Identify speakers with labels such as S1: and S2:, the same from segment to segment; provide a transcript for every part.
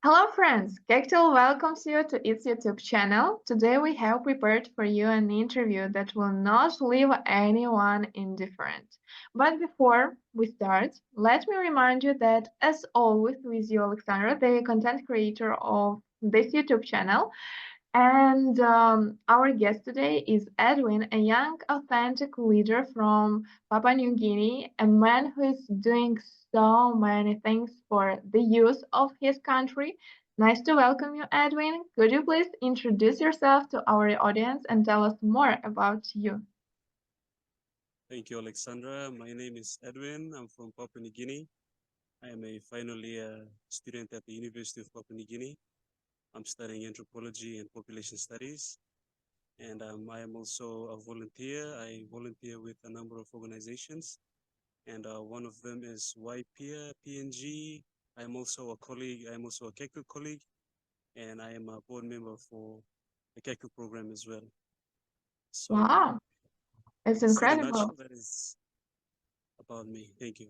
S1: Hello friends, Kectil welcomes you to its YouTube channel. Today we have prepared for you an interview that will not leave anyone indifferent. But before we start, let me remind you that as always with you, Oleksandra, the content creator of this YouTube channel, and our guest today is Edwin, a young, authentic leader from Papua New Guinea, a man who is doing so many things for the youth of his country. Nice to welcome you, Edwin. Could you please introduce yourself to our audience and tell us more about you?
S2: Thank you, Oleksandra. My name is Edwin. I'm from Papua New Guinea. I am a final year student at the University of Papua New Guinea. I'm studying anthropology and population studies. And I am also a volunteer. I volunteer with a number of organizations. And one of them is YPEER, PNG. I'm also a colleague. I'm also a Kectil colleague. And I am a board member for the Kectil program as well. So,
S1: Wow, it's
S2: yes, in a
S1: incredible.
S2: nutshell, that is about me. Thank you.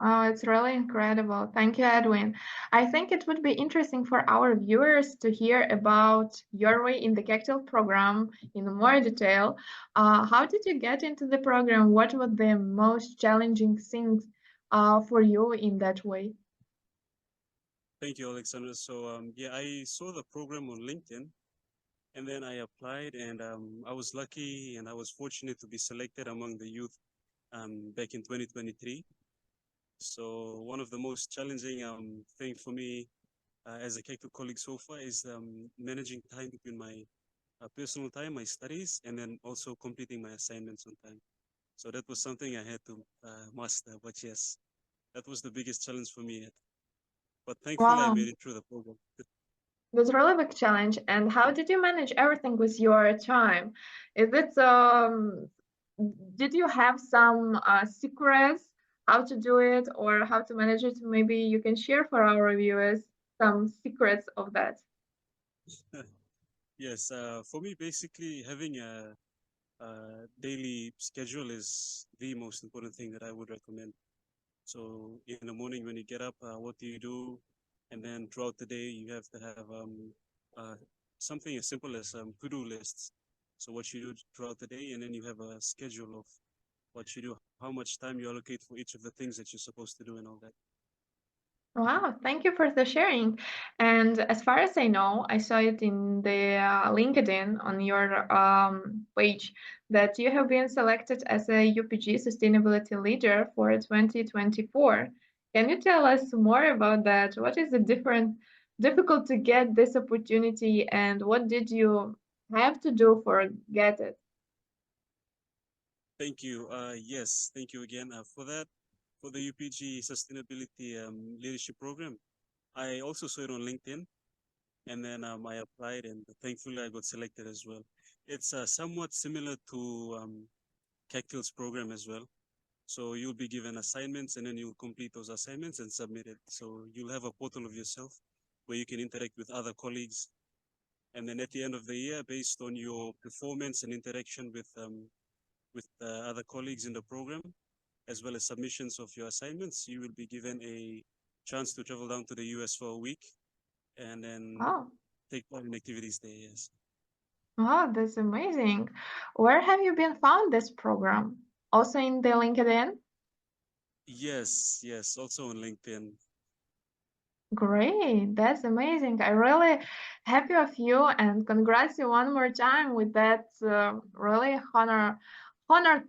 S1: Oh, it's really incredible. Thank you, Edwin. I think it would be interesting for our viewers to hear about your way in the Kectil program in more detail. How did you get into the program? What were the most challenging things for you in that way?
S2: Thank you, Alexander. So, yeah, I saw the program on LinkedIn and then I applied and I was lucky and I was fortunate to be selected among the youth back in 2023. So, one of the most challenging thing for me as a Kecto colleague so far is managing time between my personal time, my studies, and then also completing my assignments on time. So, that was something I had to master. But yes, that was the biggest challenge for me. But thankfully, I
S1: Wow,
S2: made it through the program.
S1: that's a really big challenge. And how did you manage everything with your time? Is it did you have some secrets how to do it or how to manage it? Maybe you can share for our viewers some secrets of that.
S2: Yes, for me, basically having a daily schedule is the most important thing that I would recommend. So in the morning when you get up, what do you do? And then throughout the day, you have to have uh, something as simple as to-do lists. So what you do throughout the day, and then you have a schedule of what you do, how much time you allocate for each of the things that you're supposed to do, and all that.
S1: Wow, thank you for the sharing. And as far as I know, I saw it in the LinkedIn on your page that you have been selected as a UPG Sustainability Leader for 2024. Can you tell us more about that? What is the difficult to get this opportunity, and what did you have to do for get it?
S2: Thank you. Yes, thank you again for that. For the UPG Sustainability Leadership Program, I also saw it on LinkedIn, and then I applied, and thankfully I got selected as well. It's somewhat similar to Kectil's program as well. So you'll be given assignments, and then you'll complete those assignments and submit it. So you'll have a portal of yourself where you can interact with other colleagues, and then at the end of the year, based on your performance and interaction with other colleagues in the program, as well as submissions of your assignments, you will be given a chance to travel down to the US for a week and then
S1: Oh,
S2: take part in activities there. Yes.
S1: oh, that's amazing. Where have you been found this program? Also in the LinkedIn?
S2: Yes, yes. Also on LinkedIn.
S1: Great, that's amazing. I really happy of you and congrats you one more time with that really honor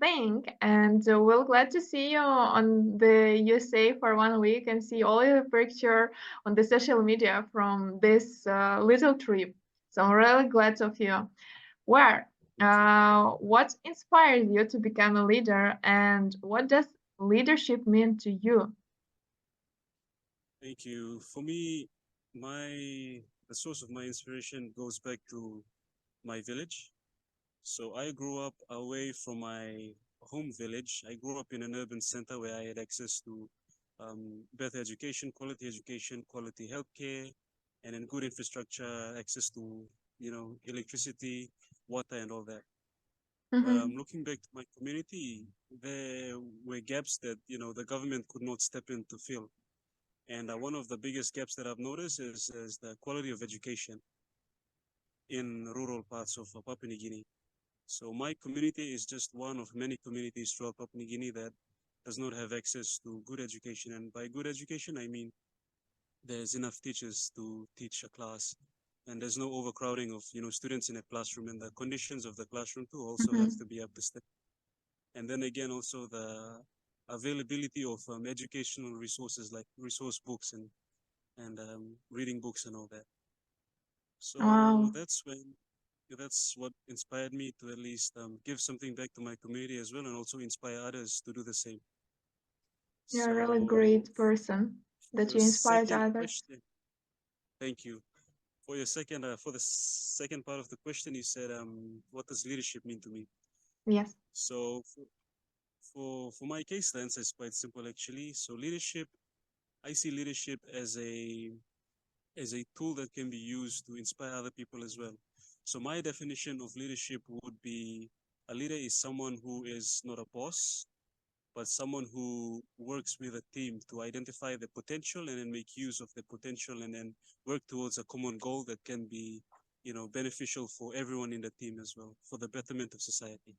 S1: thing. And we'll glad to see you on the USA for 1 week and see all your picture on the social media from this little trip. So I'm really glad of you. Where,
S2: Thank you.
S1: what inspired you to become a leader and what does leadership mean to you?
S2: Thank you. For me, the source of my inspiration goes back to my village. So I grew up away from my home village. I grew up in an urban center where I had access to better education, quality healthcare, and then good infrastructure, access to electricity, water, and all that. But
S1: Mhm.
S2: looking back to my community, there were gaps that the government could not step in to fill. And one of the biggest gaps that I've noticed is the quality of education in rural parts of Papua New Guinea. So my community is just one of many communities throughout Papua New Guinea that does not have access to good education. And by good education, I mean there's enough teachers to teach a class, and there's no overcrowding of students in a classroom, and the conditions of the classroom too also have to be up to step. And then again, also the availability of educational resources like resource books and reading books and all that. So
S1: Wow,
S2: that's what inspired me to at least give something back to my community as well, and also inspire others to do the same.
S1: you're a really
S2: So
S1: great person
S2: for
S1: that
S2: your
S1: you inspired
S2: second
S1: others.
S2: question, thank you. For the second part of the question, you said, what does leadership mean to me?
S1: Yes.
S2: So for my case, the answer is quite simple actually. So leadership, I see leadership as a tool that can be used to inspire other people as well. So my definition of leadership would be a leader is someone who is not a boss, but someone who works with a team to identify the potential and then make use of the potential and then work towards a common goal that can be, beneficial for everyone in the team as well, for the betterment of society.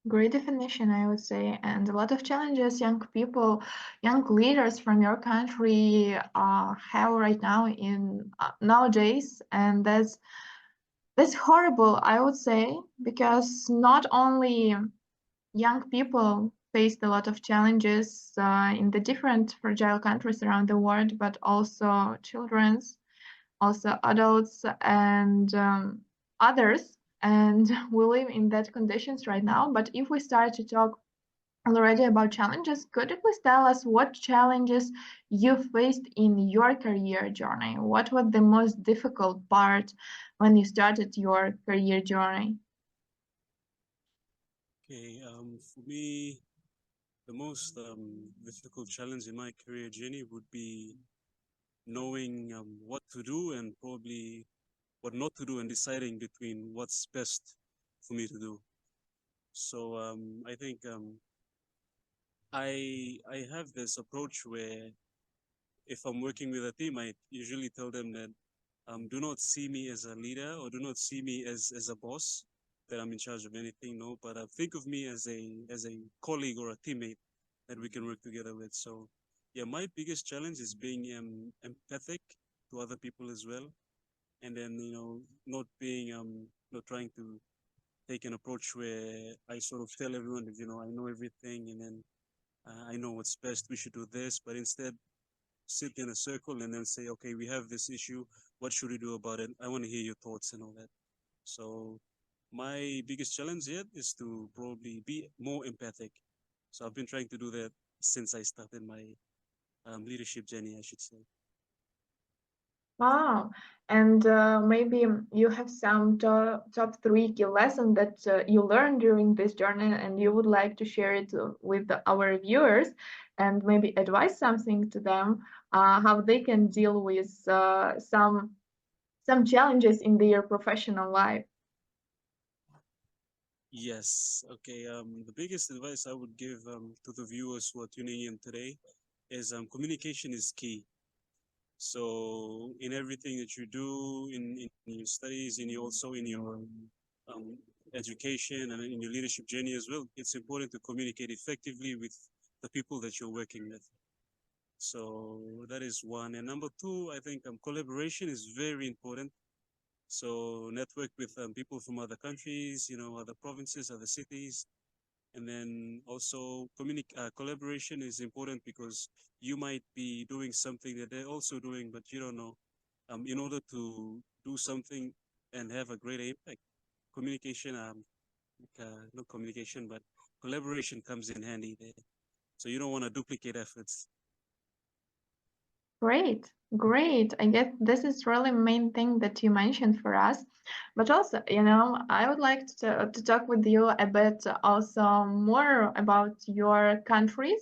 S1: Great definition, I would say, and a lot of challenges young people, young leaders from your country have right now in nowadays, and that's horrible, I would say, because not only young people faced a lot of challenges in the different fragile countries around the world, but also children's, also adults, and others. And we live in that conditions right now. But if we start to talk already about challenges, could you please tell us what challenges you faced in your career journey? What was the most difficult part when you started your career journey?
S2: Okay, for me, the most difficult challenge in my career journey would be knowing what to do and probably what not to do and deciding between what's best for me to do. So I think I have this approach where if I'm working with a team, I usually tell them that do not see me as a leader or do not see me as a boss that I'm in charge of anything. No, but think of me as a colleague or a teammate that we can work together with. So yeah, my biggest challenge is being empathic to other people as well, and then not being not trying to take an approach where I sort of tell everyone that I know everything and then I know what's best, we should do this, but instead sit in a circle and then say, okay, we have this issue, what should we do about it? I want to hear your thoughts and all that. So my biggest challenge yet is to probably be more empathic. So I've been trying to do that since I started my leadership journey, I should say.
S1: Wow. And maybe you have some top three key lessons that you learned during this journey, and you would like to share it with our viewers, and maybe advise something to them how they can deal with some challenges in their professional life.
S2: Yes. Okay. The biggest advice I would give to the viewers who are tuning in today is communication is key. So in everything that you do, in your studies, also in your um, education and in your leadership journey as well, it's important to communicate effectively with the people that you're working with. So that is one. And number two, I think collaboration is very important. So network with people from other countries, other provinces, other cities, and then also collaboration is important because you might be doing something that they're also doing, but you don't know. In order to do something and have a greater impact, communication, not communication, but collaboration comes in handy there. So you don't want to duplicate efforts.
S1: Great, great. I guess this is really main thing that you mentioned for us. But also, I would like to talk with you a bit also more about your countries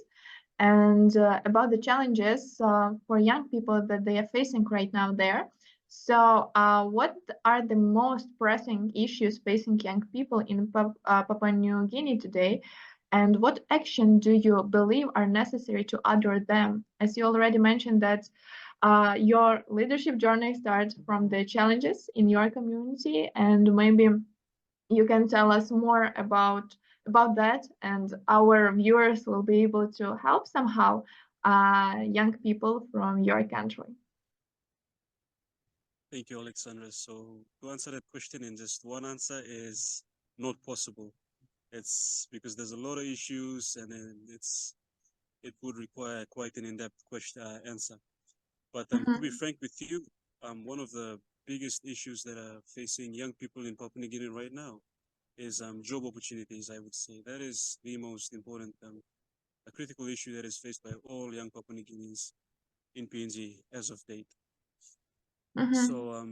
S1: and about the challenges for young people that they are facing right now there. So, what are the most pressing issues facing young people in Papua New Guinea today? And what action do you believe are necessary to address them? As you already mentioned that your leadership journey starts from the challenges in your community, and maybe you can tell us more about that, and our viewers will be able to help somehow young people from your country.
S2: Thank you, Oleksandra. So to answer that question in just one answer is not possible. It's because there's a lot of issues, and then it would require quite an in-depth question answer. But to be frank with you, one of the biggest issues that are facing young people in Papua New Guinea right now is job opportunities. I would say that is the most important, a critical issue that is faced by all young Papua New Guineans in PNG as of date. So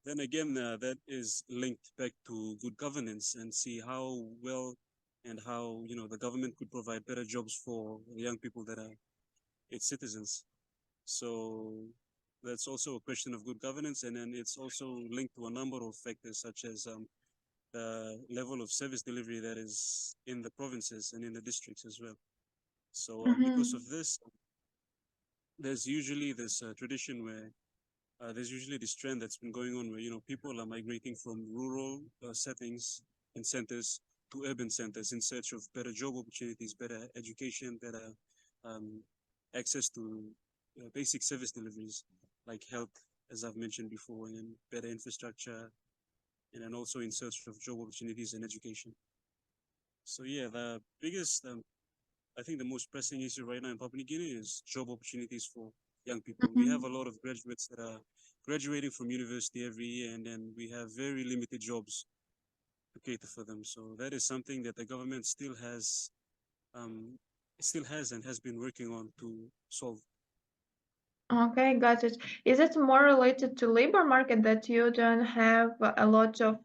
S2: then again, that is linked back to good governance, and see how well and how the government could provide better jobs for young people that are its citizens. So that's also a question of good governance, and then it's also linked to a number of factors such as the level of service delivery that is in the provinces and in the districts as well. So because of this, there's usually this tradition where there's usually this trend that's been going on where people are migrating from rural settings and centers to urban centers in search of better job opportunities, better education, better um, access to basic service deliveries like health, as I've mentioned before, and better infrastructure, and then also in search of job opportunities and education. So yeah, the biggest, I think the most pressing issue right now in Papua New Guinea is job opportunities for young people. We have a lot of graduates that are graduating from university every year, and then we have very limited jobs to cater for them. So that is something that the government um, still has and has been working on to solve.
S1: Okay, got it. Is it more related to labor market that you don't have a lot of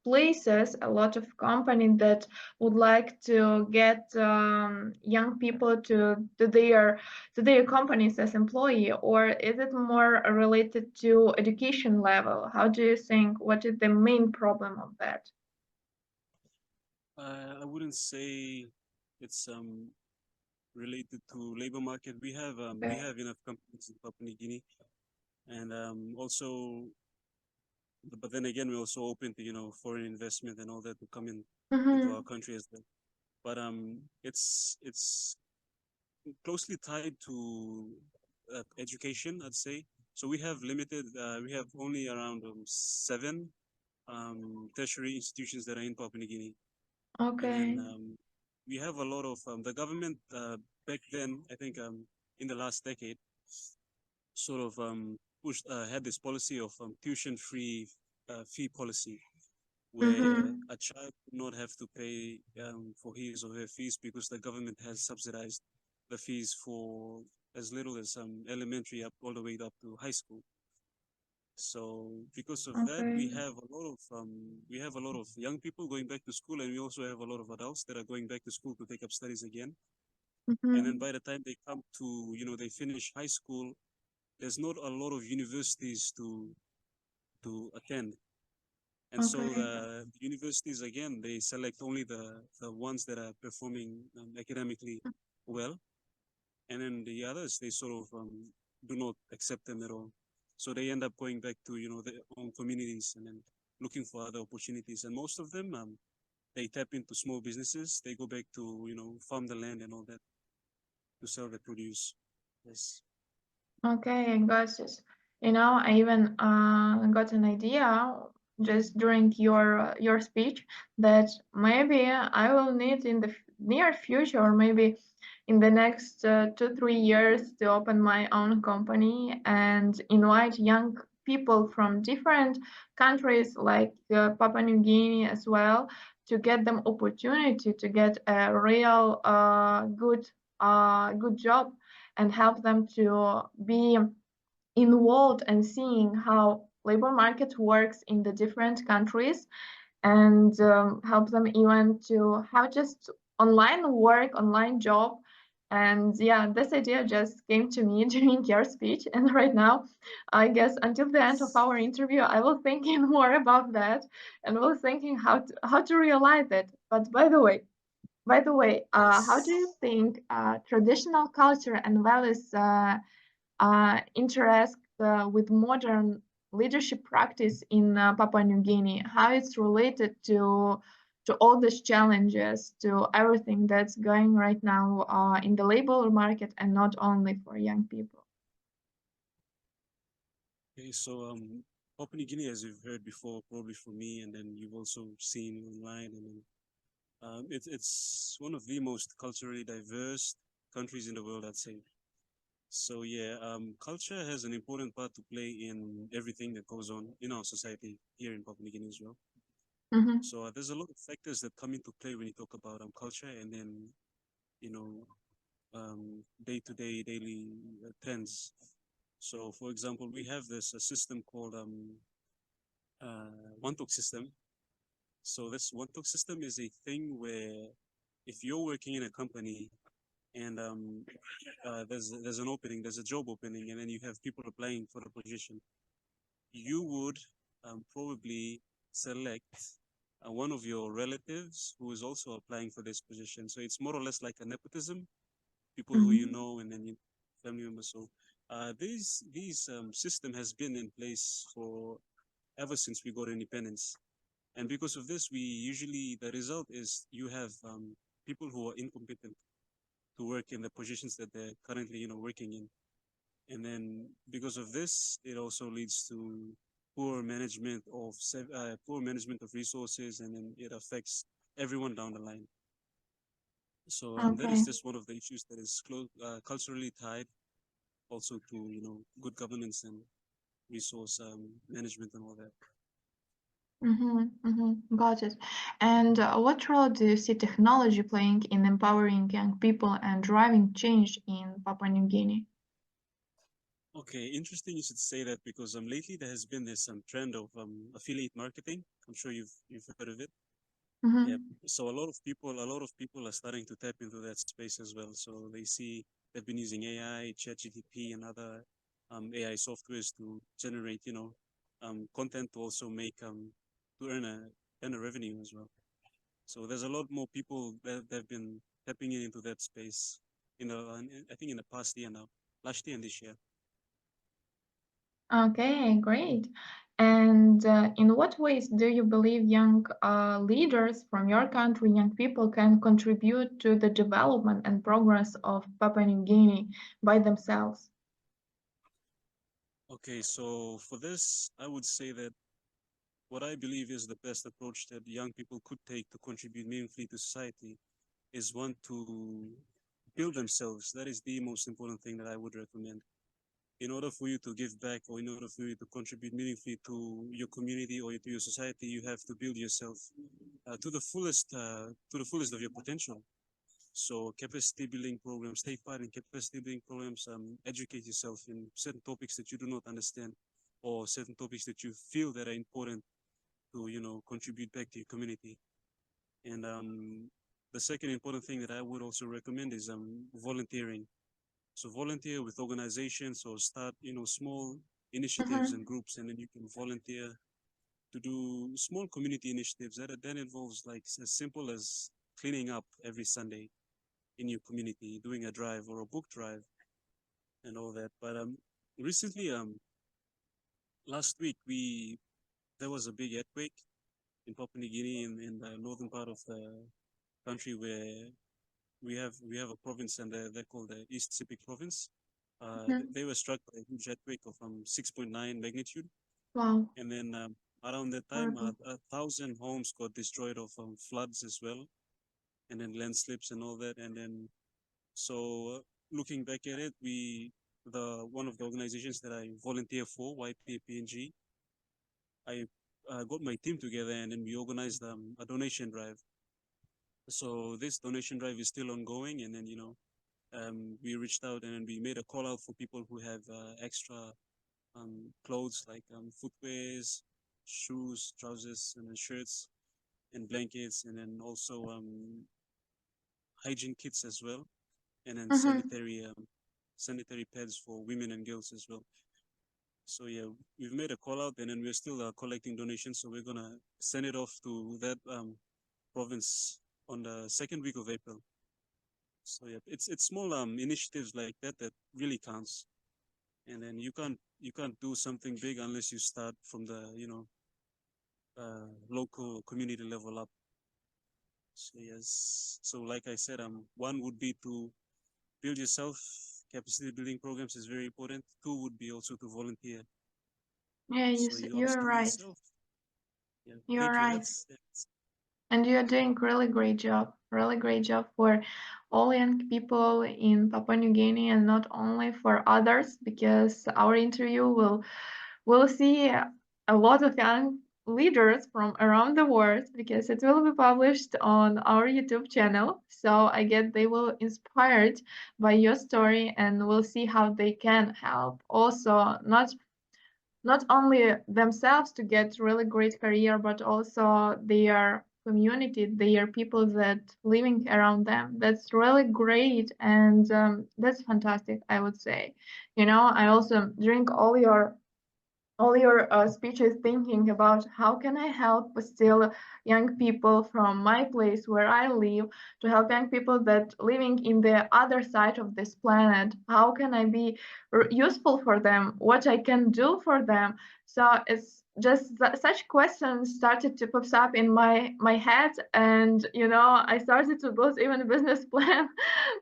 S1: places, a lot of companies that would like to get young people to their companies as employee, or is it more related to education level? How do you think? What is the main problem of that?
S2: I wouldn't say it's related to labor market. We
S1: Okay.
S2: have enough companies in Papua New Guinea, and also, but then again, we're also open to foreign investment and all that to come in into our
S1: Mm-hmm.
S2: country as well. But it's closely tied to education, I'd say. So we have limited. We have only around seven tertiary institutions that are in Papua New Guinea, and then
S1: Okay.
S2: we have a lot of the government back then. I think in the last decade, sort of pushed had this policy of tuition-free fee policy, where
S1: Mm-hmm.
S2: a child would not have to pay for his or her fees because the government has subsidized the fees for as little as elementary up all the way up to high school. So because of that,
S1: Okay.
S2: we have a lot of young people going back to school, and we also have a lot of adults that are going back to school to take up studies again. And then
S1: Mm-hmm.
S2: by the time they come to they finish high school, there's not a lot of universities to attend. And so
S1: Okay.
S2: the universities again, they select only the ones that are performing academically well, and then the others they sort of do not accept them at all. So they end up going back to their own communities and then looking for other opportunities. And most of them they tap into small businesses. They go back to farm the land and all that to sell the produce. Yes.
S1: Okay, I got this. I even got an idea just during your speech that maybe I will need in the near future, or maybe in the next 2, 3 years, to open my own company and invite young people from different countries like Papua New Guinea as well, to get them opportunity to get a real good job, and help them to be involved and seeing how labor market works in the different countries, and help them even to have just online work, online job. And yeah, this idea just came to me during your speech, and right now, I guess until the end of our interview, I will thinking more about that, and will thinking how to realize it. But by the way, By the way, how do you
S2: Yes.
S1: think traditional culture and values interact with modern leadership practice in Papua New Guinea? How it's related to all these challenges, to everything that's going right now in the labor market, and not only for young people?
S2: Okay, so Papua New Guinea, as you've heard before, probably from me, and then you've also seen online, and then it's one of the most culturally diverse countries in the world, I'd say. So yeah, culture has an important part to play in everything that goes on in our society here in Papua New Guinea as well.
S1: Mm-hmm.
S2: So there's a lot of factors that come into play when you talk about culture, and then you know day-to-day daily trends. So, for example, we have this system called one talk system. So this one talk system is a thing where if you're working in a company and there's an opening, there's a job opening, and then you have people applying for the position, you would probably select one of your relatives who is also applying for this position. So it's more or less like a nepotism, people who you
S1: Mm-hmm.
S2: know, and then family members. So these system has been in place for ever since we got independence. And because of this, we usually, the result is you have people who are incompetent to work in the positions that they're currently, working in. And then because of this, it also leads to poor management of resources, and then it affects everyone down the line. So that is
S1: Okay.
S2: just one of the issues that is culturally tied also to, good governance and resource management and all that.
S1: Mm-hmm. Mm-hmm. Got it. And what role do you see technology playing in empowering young people and driving change in Papua New Guinea?
S2: Okay, interesting you should say that, because lately there has been this trend of affiliate marketing. I'm sure you've heard of it. Yeah.
S1: Mm-hmm.
S2: So a lot of people are starting to tap into that space as well. So they see they've been using AI, ChatGPT, and other AI softwares to generate, content to also make to earn a revenue as well. So there's a lot more people that have been tapping into that space I think in the past year now, last year and this year.
S1: Okay, great. And in what ways do you believe young leaders from your country, young people, can contribute to the development and progress of Papua New Guinea by themselves?
S2: Okay, so for this, I would say that what I believe is the best approach that young people could take to contribute meaningfully to society is one to build themselves. That is the most important thing that I would recommend. In order for you to give back, or in order for you to contribute meaningfully to your community or to your society, you have to build yourself to the fullest of your potential. So capacity building programs, take part in capacity building programs, educate yourself in certain topics that you do not understand, or certain topics that you feel that are important to, contribute back to your community. And the second important thing that I would also recommend is volunteering. So volunteer with organizations, or start, small initiatives
S1: Mm-hmm.
S2: and groups, and then you can volunteer to do small community initiatives that involves like as simple as cleaning up every Sunday in your community, doing a drive or a book drive and all that. But recently, last week there was a big earthquake in Papua New Guinea, in the northern part of the country, where we have a province, and they're called the East Sepik province.
S1: Mm-hmm.
S2: They were struck by a huge earthquake of 6.9 magnitude,
S1: Wow,
S2: and then around that time,
S1: horrible.
S2: 1,000 homes got destroyed of floods as well, and then landslips and all that. And then so looking back at it, the one of the organizations that I volunteer for, YPAPNG, I got my team together, and then we organized a donation drive. So this donation drive is still ongoing, and then we reached out, and then we made a call out for people who have extra clothes, like footwears, shoes, trousers, and then shirts and blankets, and then also hygiene kits as well, and then
S1: Mm-hmm.
S2: sanitary pads for women and girls as well. So yeah, we've made a call out, and then we're still collecting donations. So we're gonna send it off to that province on the second week of April. So yeah, it's small initiatives like that that really counts. And then you can't do something big unless you start from the local community level up. So yes, so like I said, one would be to build yourself. Capacity building programs is very important. Two would be also to volunteer.
S1: Yeah,
S2: So you
S1: you're
S2: upskill
S1: right.
S2: yourself. Yeah,
S1: You're
S2: thank you.
S1: right.
S2: That's
S1: And you're doing really great job for all young people in Papua New Guinea and not only for others, because our interview will see a lot of young leaders from around the world because it will be published on our YouTube channel. So I get they will inspired by your story and will see how they can help also not only themselves to get really great career, but also their community, their people that living around them. That's really great, and that's fantastic, I would say. I also drink all your speeches thinking about how can I help still young people from my place where I live to help young people that living in the other side of this planet. How can I be useful for them? What I can do for them? So it's just such questions started to pop up in my head, and I started to build even a business plan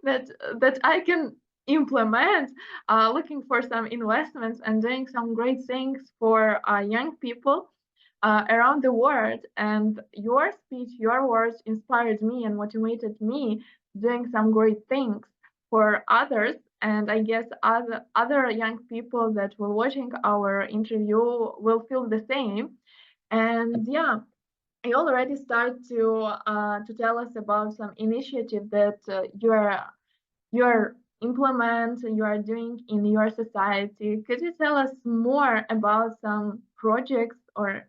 S1: that I can implement, looking for some investments and doing some great things for young people around the world. And your speech, your words inspired me and motivated me doing some great things for others. And I guess other young people that were watching our interview will feel the same. And yeah, you already start to tell us about some initiative that you're implement you are doing in your society. Could you tell us more about some projects or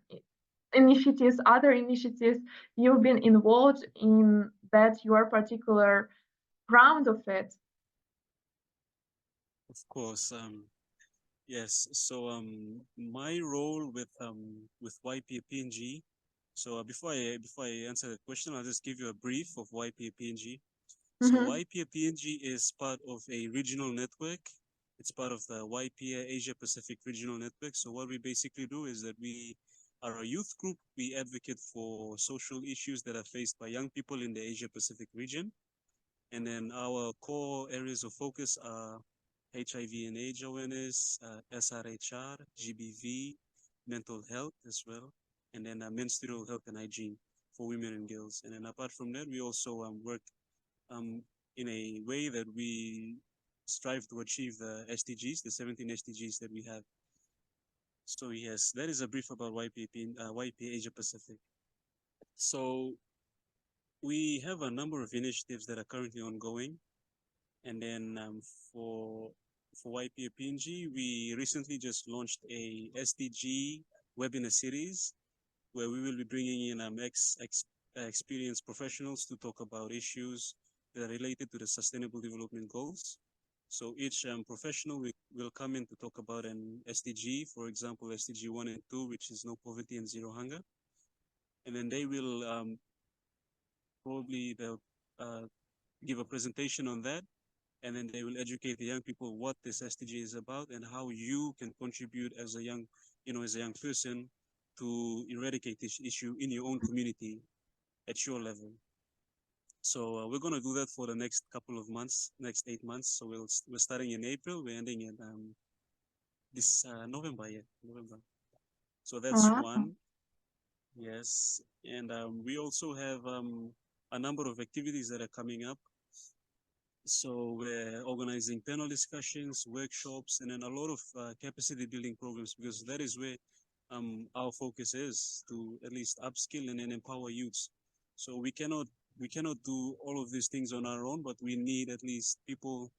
S1: initiatives, other initiatives you've been involved in that you are particular proud of it?
S2: of course. Yes. So my role with YPAPNG. So before I answer that question, I'll just give you a brief of YPAPNG. So
S1: Mm-hmm.
S2: YPAPNG is part of a regional network. It's part of the YPA Asia Pacific Regional Network. So what we basically do is that we are a youth group. We advocate for social issues that are faced by young people in the Asia Pacific region. And then our core areas of focus are HIV and AIDS awareness, SRHR, GBV, mental health as well, and then menstrual health and hygiene for women and girls. And then apart from that, we also work um, in a way that we strive to achieve the SDGs, the 17 SDGs that we have. So yes, that is a brief about YP Asia Pacific. So we have a number of initiatives that are currently ongoing. And then for YPAPNG, we recently just launched a SDG webinar series where we will be bringing in experienced professionals to talk about issues that are related to the Sustainable Development Goals. So each professional will come in to talk about an SDG, for example, SDG 1 and 2, which is no poverty and zero hunger. And then they will they'll give a presentation on that, and then they will educate the young people what this SDG is about and how you can contribute as a young, as a young person to eradicate this issue in your own community at your level. So we're going to do that for the next couple of months, next 8 months. So we're starting in April, we're ending in this November, yeah, November. So that's
S1: Wow.
S2: one, yes. And we also have a number of activities that are coming up. So we're organizing panel discussions, workshops, and then a lot of capacity building programs, because that is where our focus is, to at least upskill and then empower youths. So we cannot do all of these things on our own, but we need at least people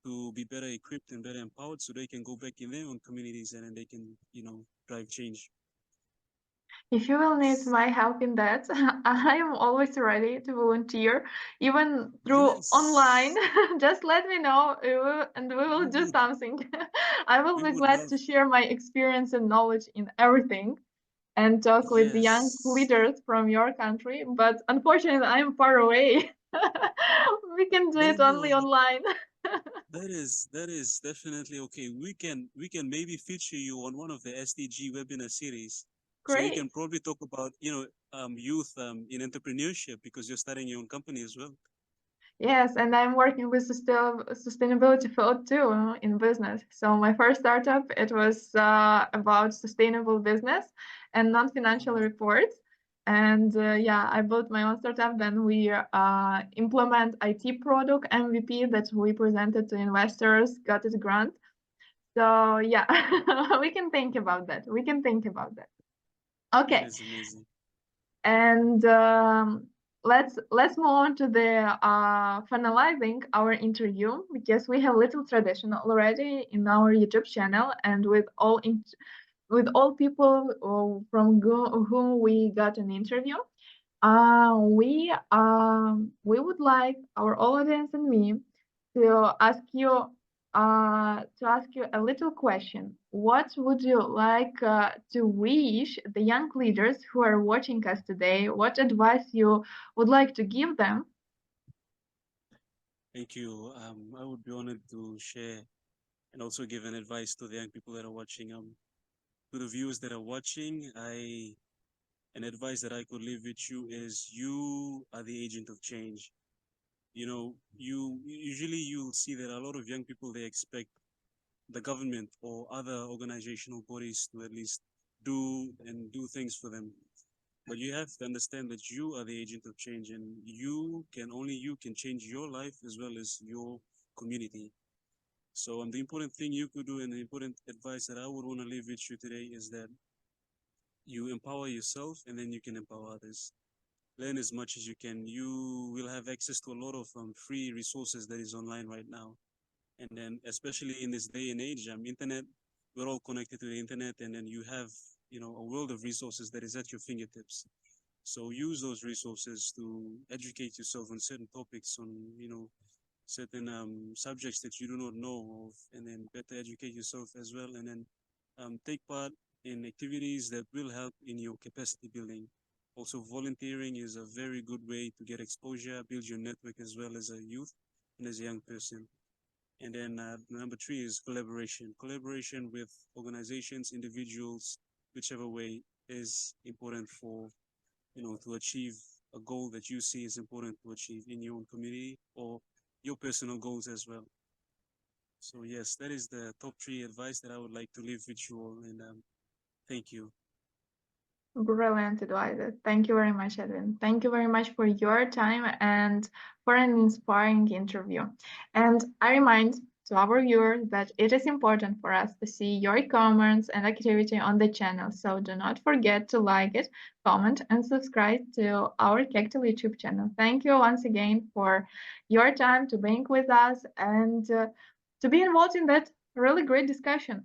S2: to be better equipped and better empowered so they can go back in their own communities and then they can, drive change.
S1: If you will need my help in that, I am always ready to volunteer, even through online.
S2: Yes,
S1: Just let me know, and we will
S2: we
S1: do
S2: would
S1: something. I will
S2: we
S1: be
S2: would
S1: glad
S2: love.
S1: to share my experience and knowledge in everything. and talk with the young
S2: Yes,
S1: leaders from your country. But unfortunately, I'm far away. We can do it only
S2: no,
S1: online.
S2: that is definitely okay. We can maybe feature you on one of the SDG webinar series, so you
S1: Great.
S2: can probably talk about youth in entrepreneurship because you're starting your own company as well.
S1: Yes, and I'm working with sustainability field too in business. So my first startup, it was about sustainable business and non-financial
S2: Oh,
S1: reports. And yeah, I built my own startup. Then we implement IT product MVP that we presented to investors, got it grant. So yeah, we can think about that. We can think about that.
S2: that
S1: Okay.
S2: is amazing.
S1: And let's move on to the finalizing our interview because we have little tradition already in our YouTube channel and with all people whom we got an interview. We would like our audience and me to ask you a little question. What would you like to wish the young leaders who are watching us today? What advice you would like to give them?
S2: Thank you. I would be honored to share and also give an advice to the young people that are watching. To the viewers that are watching, an advice that I could leave with you is you are the agent of change. You usually you'll see that a lot of young people they expect the government or other organizational bodies to at least do things for them. But you have to understand that you are the agent of change, and you can change your life as well as your community. So, the important thing you could do, and the important advice that I would want to leave with you today is that you empower yourself, and then you can empower others. Learn as much as you can. You will have access to a lot of free resources that is online right now, and then especially in this day and age, internet, we're all connected to the internet, and then you have a world of resources that is at your fingertips. So use those resources to educate yourself on certain topics, on certain subjects that you do not know of, and then better educate yourself as well, and then take part in activities that will help in your capacity building. Also, volunteering is a very good way to get exposure, build your network as well as a youth and as a young person. And then number three is collaboration. Collaboration with organizations, individuals, whichever way is important for, to achieve a goal that you see is important to achieve in your own community or your personal goals as well. So yes, that is the top three advice that I would like to leave with you all. And thank you.
S1: Brilliant advice. Thank you very much, Edwin. Thank you very much for your time and for an inspiring interview. And I remind to our viewers that it is important for us to see your comments and activity on the channel. So do not forget to like it, comment, and subscribe to our Kectil YouTube channel. Thank you once again for your time to being with us and to be involved in that really great discussion.